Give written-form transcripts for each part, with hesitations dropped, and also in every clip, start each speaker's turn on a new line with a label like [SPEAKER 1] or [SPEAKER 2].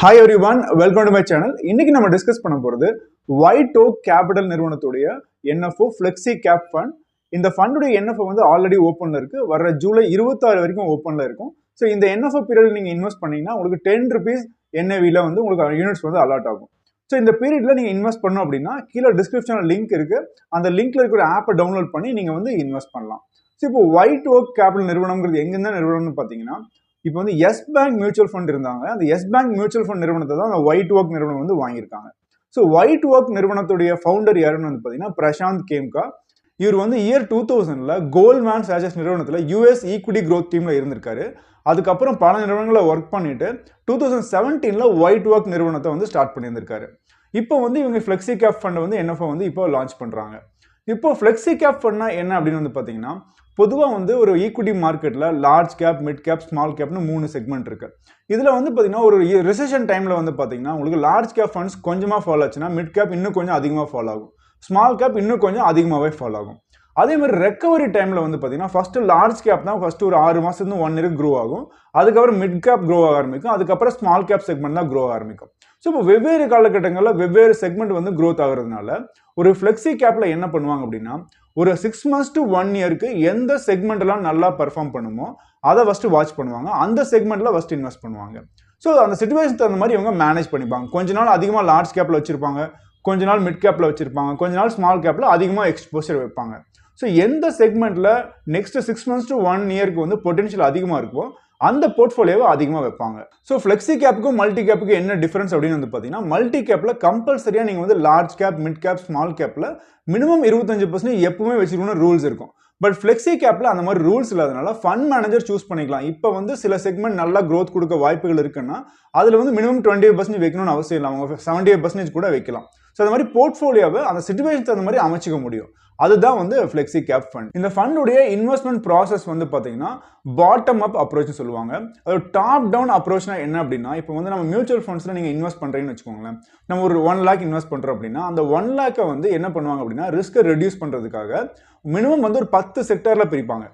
[SPEAKER 1] Hi everyone, welcome to my channel. இன்னைக்கு நம்ம discuss பண்ண போறது Whiteoak கேபிட்டல் நிறுவனத்துடைய NFO flexi cap fund. இந்த ஃபண்டுடைய NFO வந்து ஆல்ரெடி ஓப்பன்ல இருக்கு. வர ஜூலை 26 வரைக்கும் ஓப்பன்ல இருக்கும். ஸோ இந்த NFO பீரியட் நீங்க இன்வெஸ்ட் பண்ணீங்கன்னா உங்களுக்கு 10 rupees NAV-ல வந்து உங்களுக்கு யூனிட்ஸ் வந்து அலாட் ஆகும். ஸோ இந்த பீரியட்ல நீங்க இன்வெஸ்ட் பண்ணணும் அப்படின்னா கீழே டிஸ்கிரிப்ஷன்ல லிங்க் இருக்கு. அந்த லிங்க்ல இருக்கிற ஆப்பை டவுன்லோட் பண்ணி நீங்க வந்து இன்வெஸ்ட் பண்ணலாம். ஸோ இப்போ Whiteoak கேபிட்டல் நிறுவனம்ங்கிறது எங்கிருந்த நிறுவனம்னு பார்த்தீங்கன்னா இப்போ வந்து எஸ் பேங்க் மியூச்சுவல் ஃபண்ட் இருந்தாங்க. அந்த எஸ் பேங்க் மியூச்சுவல் ஃபண்ட் நிறுவனத்தை தான் அந்த Whiteoak நிறுவனம் வந்து வாங்கியிருக்காங்க. ஸோ Whiteoak நிறுவனத்துடைய ஃபவுண்டர் யாருன்னு வந்து பார்த்தீங்கன்னா பிரசாந்த் கேம்கா. இவர் வந்து இயர் 2000ல கோல்ட்மேன் சாச்சஸ் நிறுவனத்தில் யூஎஸ் ஈக்விட்டி க்ரோத் டீம்ல இருந்திருக்காரு. அதுக்கப்புறம் பல நிறுவனங்களை ஒர்க் பண்ணிட்டு 2017ல Whiteoak நிறுவனத்தை வந்து ஸ்டார்ட் பண்ணியிருந்திருக்காரு. இப்போ வந்து இவங்க ஃப்ளெக்ஸி கேப் ஃபண்டை வந்து NFO வந்து இப்போ லான்ச் பண்றாங்க. இப்போ ஃப்ளெக்ஸி கேப் ஃபண்ட்னா என்ன அப்படின்னு வந்து பார்த்தீங்கன்னா பொதுவாக வந்து ஒரு ஈக்விட்டி மார்க்கெட்டில் large cap, mid cap, small கேப்னு 3 செக்மெண்ட் இருக்கு. இதில் வந்து பார்த்தீங்கன்னா ஒரு ரிசெஷன் டைமில் வந்து பார்த்தீங்கன்னா உங்களுக்கு லார்ஜ் கேப் ஃபண்ட்ஸ் கொஞ்சமாக ஃபாலோ ஆச்சுன்னா மிட் கேப் இன்னும் கொஞ்சம் அதிகமாக ஃபாலோ ஆகும், ஸ்மால் கேப் இன்னும் கொஞ்சம் அதிகமாகவே ஃபாலோ ஆகும். அதே மாதிரி ரெக்கவரி டைமில் வந்து பார்த்தீங்கன்னா ஃபர்ஸ்ட் லார்ஜ் கேப் தான் ஃபர்ஸ்ட் ஒரு 6 மாதத்துலேருந்து 1 இயருக்கு க்ரோ ஆகும். அதுக்கப்புறம் மிட் கேப் க்ரோ ஆக ஆரம்பிக்கும். அதுக்கப்புறம் ஸ்மால் கேப் செக்மெண்ட் தான் க்ரோ ஆரம்பிக்கும். ஸோ இப்போ வெவ்வேறு காலகட்டங்களில் வெவ்வேறு செக்மெண்ட் வந்து க்ரோத் ஆகுறதுனால ஒரு ஃப்ளெக்ஸி கேப்ல என்ன பண்ணுவாங்க அப்படின்னா ஒரு 6 months to 1 yearக்கு எந்த செக்மெண்ட்லாம் நல்லா பெர்ஃபார்ம் பண்ணுமோ அதை ஃபர்ஸ்ட் வாட்ச் பண்ணுவாங்க. அந்த செக்மெண்ட்ல ஃபர்ஸ்ட் இன்வெஸ்ட் பண்ணுவாங்க. ஸோ அந்த சிச்சுவேஷன் தகுந்த மாதிரி இவங்க மேனேஜ் பண்ணிப்பாங்க. கொஞ்ச நாள் அதிகமாக லார்ஜ் கேப்ல வச்சிருப்பாங்க, கொஞ்ச நாள் மிட் கேப்ல வச்சிருப்பாங்க, கொஞ்ச நாள் ஸ்மால் கேப்ல அதிகமாக எக்ஸ்போசர் வைப்பாங்க. ஸோ எந்த செக்மெண்ட்ல நெக்ஸ்ட் 6 months to 1 yearக்கு வந்து பொட்டன்ஷியல் அதிகமாக இருக்கோ அந்த போர்ட்ஃபோலியோவை அதிகமாக வைப்பாங்க. ஸோ ஃப்ளெக்ஸி கேப்புக்கும் மல்டி கேப்புக்கும் என்ன டிஃபரன்ஸ் அப்படின்னு வந்து பார்த்தீங்கன்னா மல்டி கேப்ல கம்பல்சரியா நீங்க வந்து large cap, mid cap, small கேப்ல மினிமம் 25% எப்பவுமே வச்சிருக்கணும் ரூல்ஸ் இருக்கும். பட் ஃப்ளெக்ஸி கேப்ல அந்த மாதிரி ரூல்ஸ் இல்லாதனால ஃபண்ட் மேனேஜர் சூஸ் பண்ணிக்கலாம். இப்போ வந்து சில செக்மெண்ட் நல்லா க்ரோத் கொடுக்க வாய்ப்புகள் இருக்குன்னா அதுல வந்து மினிமம் 25% வைக்கணும்னு அவசியம் இல்லை, அவங்க 75% கூட வைக்கலாம். ஸோ அந்த மாதிரி போர்ட்ஃபோலியோவை அந்த சிச்சுவேஷன் அந்த மாதிரி அமைச்சிக்க முடியும். அதுதான் வந்து ஃப்ளெக்ஸி கேப் ஃபண்ட். இந்த ஃபண்டுடைய இன்வெஸ்ட்மெண்ட் ப்ராசஸ் வந்து பார்த்தீங்கன்னா பாட்டம் அப் அப்ரோச் சொல்லுவாங்க. அது டாப் டவுன் அப்ரோச்னா என்ன அப்படின்னா இப்போ வந்து நம்ம மியூச்சுவல் ஃபண்ட்ஸ்ல நீங்க இன்வெஸ்ட் பண்றீங்கன்னு வச்சுக்கோங்களேன். நம்ம ஒரு 1 lakh இன்வெஸ்ட் பண்றோம் அப்படின்னா அந்த 1 lakh வந்து என்ன பண்ணுவாங்க அப்படின்னா ரிஸ்க்கை ரெடியூஸ் பண்றதுக்காக மினிமம் வந்து ஒரு 10 செக்டர்ல பிரிப்பாங்க.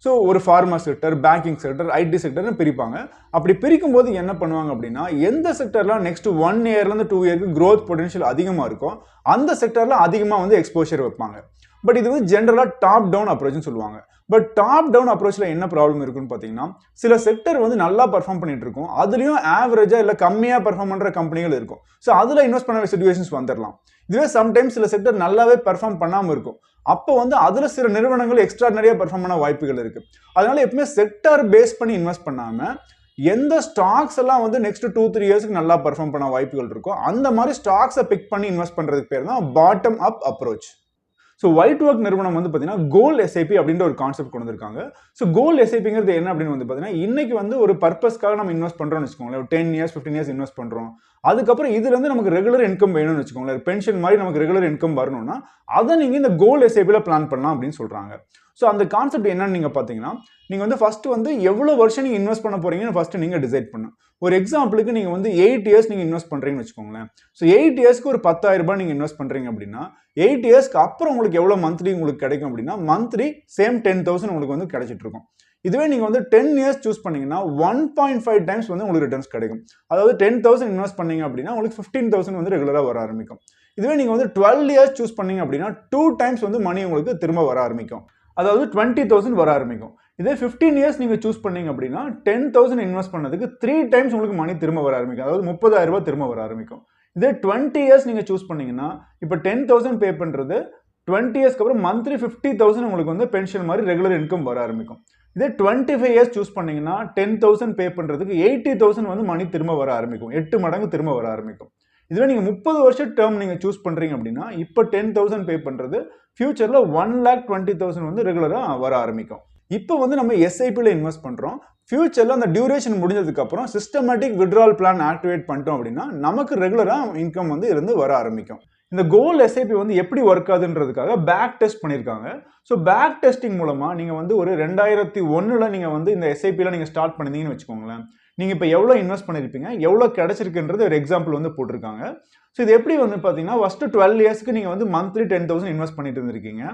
[SPEAKER 1] ஸோ ஒரு pharma sector, banking sector, IT செக்டர்னு பிரிப்பாங்க. அப்படி பிரிக்கும் போது என்ன பண்ணுவாங்க அப்படின்னா எந்த செக்டர்லாம் நெக்ஸ்ட் 1 yearலேருந்து 2 yearக்கு க்ரோத் பொட்டன்ஷியல் அதிகமாக இருக்கும் அந்த செக்டர்ல அதிகமாக வந்து எக்ஸ்போஷர் வைப்பாங்க. பட் இது வந்து ஜென்ரலா டாப் டவுன் அப்ரோச்னு சொல்லுவாங்க. பட் டாப் டவுன் அப்ரோச்ல என்ன ப்ராப்ளம் இருக்குன்னு பார்த்தீங்கன்னா சில செக்டர் வந்து நல்லா பெர்ஃபார்ம் பண்ணிட்டு இருக்கும், அதுலயும் ஆவரேஜா இல்ல கம்மியா பெர்ஃபார்ம் பண்ற கம்பெனிகள் இருக்கும். ஸோ அதுல இன்வெஸ்ட் பண்ண சிச்சுவேஷன்ஸ் வந்துடலாம். இதுவே சம்டைம்ஸ் சில செக்டர் நல்லாவே பெர்ஃபார்ம் பண்ணாம இருக்கும். அப்போ வந்து அதுல சில நிறுவனங்கள் எக்ஸ்ட்ராடனரியா பெர்ஃபார்ம் பண்ண வாய்ப்புகள் இருக்கு. அதனால எப்பவுமே செக்டர் பேஸ் பண்ணி இன்வெஸ்ட் பண்ணாம எந்த ஸ்டாக்ஸ் எல்லாம் வந்து நெக்ஸ்ட் 2-3 இயர்ஸ்க்கு நல்லா பெர்ஃபார்ம் பண்ண வாய்ப்புகள் இருக்கும் அந்த மாதிரி ஸ்டாக்ஸை பிக் பண்ணி இன்வெஸ்ட் பண்றதுக்கு பேர் தான் bottom up approach. So Whiteoak நிறுவனம் வந்து பார்த்தீங்கன்னா கோல்ட் எஸ்ஐபி அப்படின்ற ஒரு கான்செப்ட் கொண்டு வந்திருக்காங்க. ஸோ கோல்ட் எஸ்ஐபிங்கிறது என்ன அப்படின்னு வந்து பார்த்தீங்கன்னா இன்னைக்கு வந்து ஒரு பர்பஸ்க்காக நம்ம இன்வெஸ்ட் பண்றோம்னு வச்சுக்கோங்களேன். 10 years 15 years இன்வெஸ்ட் பண்றோம். அதுக்கப்புறம் இதுல இருந்து நமக்கு ரெகுலர் இன்கம் வேணும்னு வச்சுக்கோங்களேன், பென்ஷன் மாதிரி நமக்கு ரெகுலர் இன்கம் வரணும்னா அதை நீங்க இந்த கோல்ட் எஸ்ஐபில பிளான் பண்ணலாம் அப்படின்னு சொல்றாங்க. ஸோ அந்த கான்செப்ட் என்னன்னு நீங்க பாத்தீங்கன்னா நீங்க வந்து ஃபர்ஸ்ட் வந்து எவ்வளவு வருஷம் நீங்க இன்வெஸ்ட் பண்ண போறீங்கன்னு ஃபர்ஸ்ட் நீங்க டிசைட் பண்ணணும். ஒரு எக்ஸாம்பிளுக்கு நீங்க வந்து 8 years நீங்க இன்வெஸ்ட் பண்றீங்கன்னு வச்சுக்கோங்களேன். ஸோ 8 yearsக்கு ஒரு 10,000 ரூபாய் நீங்க இன்வெஸ்ட் பண்றீங்க அப்படின்னா 8 yearsக்கு அப்புறம் உங்களுக்கு எவ்வளவு மந்த்லி உங்களுக்கு கிடைக்கும் அப்படின்னா மந்த்லி சேம் 10,000 உங்களுக்கு வந்து கிடைச்சிட்டு இருக்கும். இதுவே நீங்க வந்து 10 years சூஸ் பண்ணீங்கன்னா 1.5 times வந்து உங்களுக்கு ரிட்டர்ன்ஸ் கிடைக்கும். அதாவது 10,000 இன்வெஸ்ட் பண்ணீங்க அப்படின்னா உங்களுக்கு 15,000 வந்து ரெகுலரா வர ஆரம்பிக்கும். இதுவே நீங்க வந்து 12 years சூஸ் பண்ணீங்க அப்படின்னா 2 times வந்து மணி உங்களுக்கு திரும்ப வர ஆரம்பிக்கும். அதாவது 20,000 வர ஆரம்பிக்கும். இதே 15 years நீங்க சூஸ் பண்ணீங்க அப்படின்னா 10,000 இன்வெஸ்ட் பண்ணதுக்கு 3 times உங்களுக்கு மணி திரும்ப வர ஆரம்பிக்கும். அதாவது 30,000 ரூபாய் திரும்ப வர ஆரம்பிக்கும். இதே 20 years நீங்க சூஸ் பண்ணீங்கன்னா இப்போ 10,000 பே பண்றது 20 yearsக்கு அப்புறம் மந்த்லி 50,000 உங்களுக்கு வந்து பென்ஷன் மாதிரி ரெகுலர் இன்கம் வர ஆரம்பிக்கும். இதே 25 years சூஸ் பண்ணீங்கன்னா 10,000 பே பண்றதுக்கு 80,000 வந்து மணி திரும்ப வர ஆரம்பிக்கும். 8 மடங்கு திரும்ப வர ஆரம்பிக்கும். இதுவே நீங்க 30 வருஷம் டேர்ம் நீங்க சூஸ் பண்றீங்க அப்படின்னா இப்போ 10,000 பே பண்றது ஃபியூச்சர்ல 1,20,000 வந்து ரெகுலரா வர ஆரம்பிக்கும். இப்போ வந்து நம்ம எஸ்ஐபில இன்வெஸ்ட் பண்றோம். ஃபியூச்சர்ல அந்த டியூரேஷன் முடிஞ்சதுக்கு அப்புறம் சிஸ்டமேட்டிக் வித்ட்ராவல் பிளான் ஆக்டிவேட் பண்ணிட்டோம் அப்படின்னா நமக்கு ரெகுலரா இன்கம் வந்து இருந்து வர ஆரம்பிக்கும். இந்த கோல்ட் எஸ்ஐபி வந்து எப்படி ஒர்க் ஆகுதுன்றதுக்காக பேக் டெஸ்ட் பண்ணியிருக்காங்க. ஸோ பேக் டெஸ்டிங் மூலமா நீங்க வந்து ஒரு 2001ல நீங்க வந்து இந்த எஸ்ஐபில நீங்க ஸ்டார்ட் பண்ணிருந்தீங்கன்னு வச்சுக்கோங்களேன். நீங்க இப்போ எவ்வளவு இன்வெஸ்ட் பண்ணிருப்பீங்க, எவ்வளவு கிடைச்சிருக்குன்றது ஒரு எக்ஸாம்பிள் வந்து போட்டிருக்காங்க. ஸோ இது எப்படி வந்து பாத்தீங்கன்னா ஃபர்ஸ்ட் 12 yearsக்கு நீங்க வந்து மந்த்லி 10,000 இன்வெஸ்ட் பண்ணிட்டு இருந்திருக்கீங்க.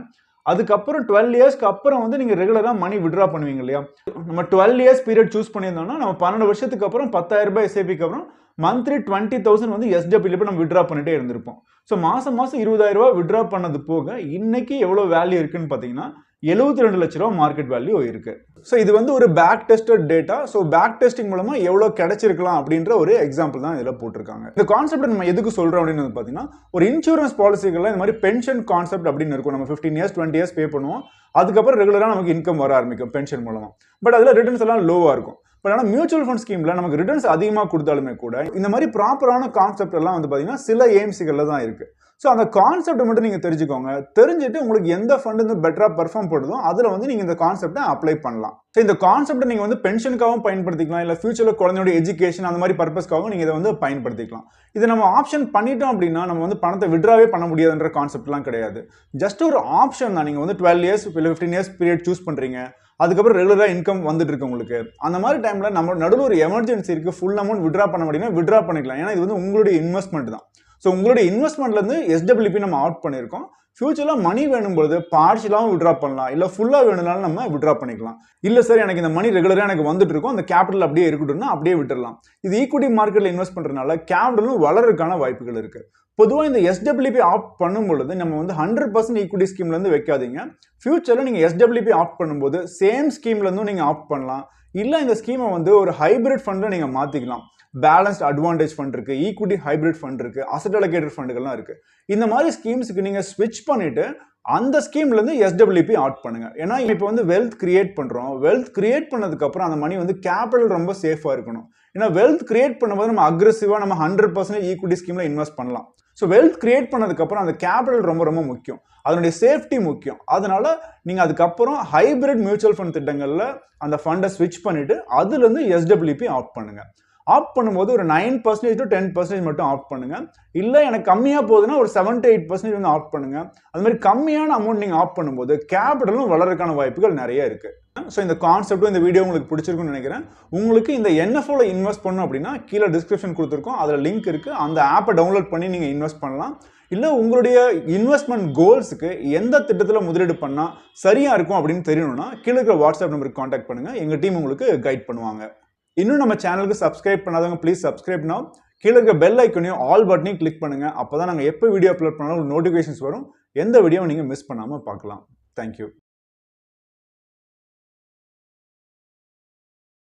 [SPEAKER 1] அதுக்கப்புறம் 12 இயர்ஸ்க்கு அப்புறம் வந்து நீங்க ரெகுலரா மணி வித்ட்ரா பண்ணுவீங்க இல்லையா. நம்ம 12 இயர்ஸ் பீரியட் சூஸ் பண்ணியிருந்தோம்னா நம்ம 12 வருஷத்துக்கு அப்புறம் 10,000 ரூபாய் எஸ்ஐபிக்கு அப்புறம் மந்த்லி 20,000 வந்து SWP நம்ம வித்ட்ரா பண்ணிட்டே இருந்திருப்போம். ஸோ மாசம் 20,000 வித்ட்ரா பண்ணது போக இன்னைக்கு எவ்வளவு வேல்யூ இருக்குன்னு பாத்தீங்கன்னா 72 லட்ச ரூபா மார்க்கெட் வேல்யூ இருக்கு. ஸோ இது வந்து ஒரு back tested data. So back testing மூலமா எவ்வளவு கிடைச்சிருக்கலாம் அப்படின்ற ஒரு எக்ஸாம்பிள் தான் இதுல போட்டிருக்காங்க. இந்த கான்செப்ட் நம்ம எதுக்கு சொல்றோம் அப்படின்னு பாத்தீங்கன்னா, ஒரு இன்சூரன்ஸ் பாலிசிகள்ல இந்த மாதிரி பென்ஷன் கான்செப்ட் அப்படின்னு இருக்கும். நம்ம 15 இயர்ஸ் 20 இயர்ஸ் பே பண்ணுவோம், அதுக்கப்புறம் ரெகுலரா நமக்கு இன்கம் வர ஆரம்பிக்கும் பென்ஷன் மூலமா. பட் அதுல ரிட்டர்ன்ஸ் எல்லாம் லோவா இருக்கும். பட் ஆனால் மியூச்சுவல் ஃபண்ட் ஸ்கீம்ல நமக்கு ரிட்டர்ன்ஸ் அதிகமாக கொடுத்தாலுமே கூட இந்த மாதிரி ப்ராப்பரான கான்செப்ட் எல்லாம் வந்து பார்த்தீங்கன்னா சில ஏஎம்சிகள்ல தான் இருக்கு. ஸோ அந்த கான்செப்ட் மட்டும் நீங்க தெரிஞ்சுக்கோங்க. தெரிஞ்சுட்டு உங்களுக்கு எந்த ஃபண்ட் வந்து பெட்டரா பெர்ஃபார்ம் பண்ணுதோ அதுல வந்து நீங்க இந்த கான்செப்டை அப்ளை பண்ணலாம். ஸோ இந்த கான்செப்டை நீங்க வந்து பென்ஷனுக்காகவும் பயன்படுத்திக்கலாம், இல்ல ஃபியூச்சர்ல குழந்தையோட எஜுகேஷன் அந்த மாதிரி பர்பஸ்க்காகவும் நீங்க இதை வந்து பயன்படுத்திக்கலாம். இது நம்ம ஆப்ஷன் பண்ணிட்டோம் அப்படின்னா நம்ம வந்து பணத்தை விட்ராவே பண்ண முடியாதுன்ற கான்செப்ட்லாம் கிடையாது. ஜஸ்ட் ஒரு ஆப்ஷன் தான். நீங்க வந்து 12 இயர்ஸ் இல்லை 15 இயர்ஸ் பீரியட் சூஸ் பண்றீங்க, அதுக்கப்புறம் ரெகுலரா இன்கம் வந்துட்டு இருக்கு உங்களுக்கு. அந்த மாதிரி டைம்ல நம்ம நடுவில் ஒரு எமர்ஜென்சி இருக்கு, ஃபுல் அமௌண்ட் விட்ரா பண்ண முடியும்னா விட்ரா பண்ணிக்கலாம். ஏன்னா இது வந்து உங்களுடைய இன்வெஸ்ட்மெண்ட் தான். ஸோ உங்களுடைய இன்வெஸ்ட்மெண்ட்ல இருந்து SWP நம்ம அவுட் பண்ணியிருக்கோம். ஃபியூச்சர்ல மணி வேணும்போது பார்ஷியலாகவும் விட்ரா பண்ணலாம், இல்ல ஃபுல்லா வேணும்னாலும் நம்ம விட்ரா பண்ணிக்கலாம். இல்ல சார் எனக்கு இந்த மணி ரெகுலரா எனக்கு வந்துட்டு இருக்கும், அந்த கேபிட்டல் அப்படியே இருக்கட்டும்னா அப்படியே விட்டுறலாம். இது ஈக்விட்டி மார்க்கெட்ல இன்வெஸ்ட் பண்றதுனால கேபிட்டலும் வளர்றதுக்கான வாய்ப்புகள் இருக்கு. பொதுவா இந்த SWP ஆப்ட் பண்ணும் பொழுது நம்ம வந்து 100% ஈக்விட்டி ஸ்கீம்ல இருந்து வைக்காதீங்க. ஃபியூச்சர்ல நீங்க SWP ஆப்ட் பண்ணும்போது சேம் ஸ்கீம்ல இருந்தும் நீங்க ஆப்ட் பண்ணலாம். இல்ல இந்த ஸ்கீமை வந்து ஒரு ஹைபிரிட் ஃபண்டா நீங்க மாத்திக்கலாம். பேலன்ஸ்ட் அட்வான்டேஜ் ஃபண்ட் இருக்கு, ஈக்விட்டி ஹைபிரிட் ஃபண்ட் இருக்கு, அசெட் அலோகேட்டட் ஃபண்டுகள்லாம் இருக்கு. இந்த மாதிரி ஸ்கீம்ஸ்க்கு நீங்க ஸ்விட்ச் பண்ணிட்டு அந்த ஸ்கீம்ல இருந்து SWP ஆட் பண்ணுங்க. ஏன்னா இப்போ வந்து வெல்த் கிரியேட் பண்றோம். வெல்த் கிரியேட் பண்ணதுக்கு அப்புறம் அந்த மணி வந்து கேபிட்டல் ரொம்ப சேஃபா இருக்கணும். ஏன்னா வெல்த் கிரியேட் பண்ணும்போது நம்ம அக்ரெசிவா நம்ம 100% ஈக்விட்டி ஸ்கீம்ல இன்வெஸ்ட் பண்ணலாம். ஸோ வெல்த் கிரியேட் பண்ணதுக்கு அப்புறம் அந்த கேபிட்டல் ரொம்ப ரொம்ப முக்கியம், அதனுடைய சேஃப்டி முக்கியம். அதனால நீங்க அதுக்கப்புறம் ஹைபிரிட் மியூச்சுவல் ஃபண்ட் திட்டங்கள்ல அந்த ஃபண்டை ஸ்விட்ச் பண்ணிட்டு அதுல இருந்து SWP ஆட் பண்ணுங்க. ஆப்ட் பண்ணும்போது ஒரு 9% to 10% மட்டும் ஆப்ட் பண்ணுங்க. இல்ல எனக்கு கம்மியா போகுதுன்னா ஒரு 7 to 8% வந்து ஆப்ட் பண்ணுங்க. அது மாதிரி கம்மியான அமௌண்ட் நீங்க ஆப்ட் பண்ணும்போது கேபிட்டலும் வளர்றதுக்கான வாய்ப்புகள் நிறைய இருக்கு. ஸோ இந்த கான்செப்டும் இந்த வீடியோ உங்களுக்கு பிடிச்சிருக்கும்னு நினைக்கிறேன். உங்களுக்கு இந்த NFOல இன்வெஸ்ட் பண்ணணும் அப்படின்னா கீழே டிஸ்கிரிப்ஷன் கொடுத்துருக்கோம், அதுல லிங்க் இருக்கு. அந்த ஆப்பை டவுன்லோட் பண்ணி நீங்க இன்வெஸ்ட் பண்ணலாம். இல்ல உங்களுடைய இன்வெஸ்ட்மெண்ட் கோல்ஸ்க்கு எந்த திட்டத்துல முதலீடு பண்ணா சரியா இருக்கும் அப்படின்னு தெரியணும்னா கீழே இருக்கிற வாட்ஸ்அப் நம்பருக்கு கான்டாக்ட் பண்ணுங்க. எங்க டீம் உங்களுக்கு கைட் பண்ணுவாங்க. இன்னும் நம்ம சேனலுக்கு சப்ஸ்கிரைப் பண்ணாதவங்க ப்ளீஸ் சப்ஸ்கிரைப் நவ். கீழே இருக்க பெல் ஐக்கனையும் ஆல் பட்டனையும் கிளிக் பண்ணுங்க. அப்பதான் நாங்க எப்போ வீடியோ அப்லோட் பண்ணாலும் நோட்டிஃபிகேஷன்ஸ் வரும். எந்த வீடியோவும் நீங்க மிஸ் பண்ணாம பார்க்கலாம். தேங்க்யூ.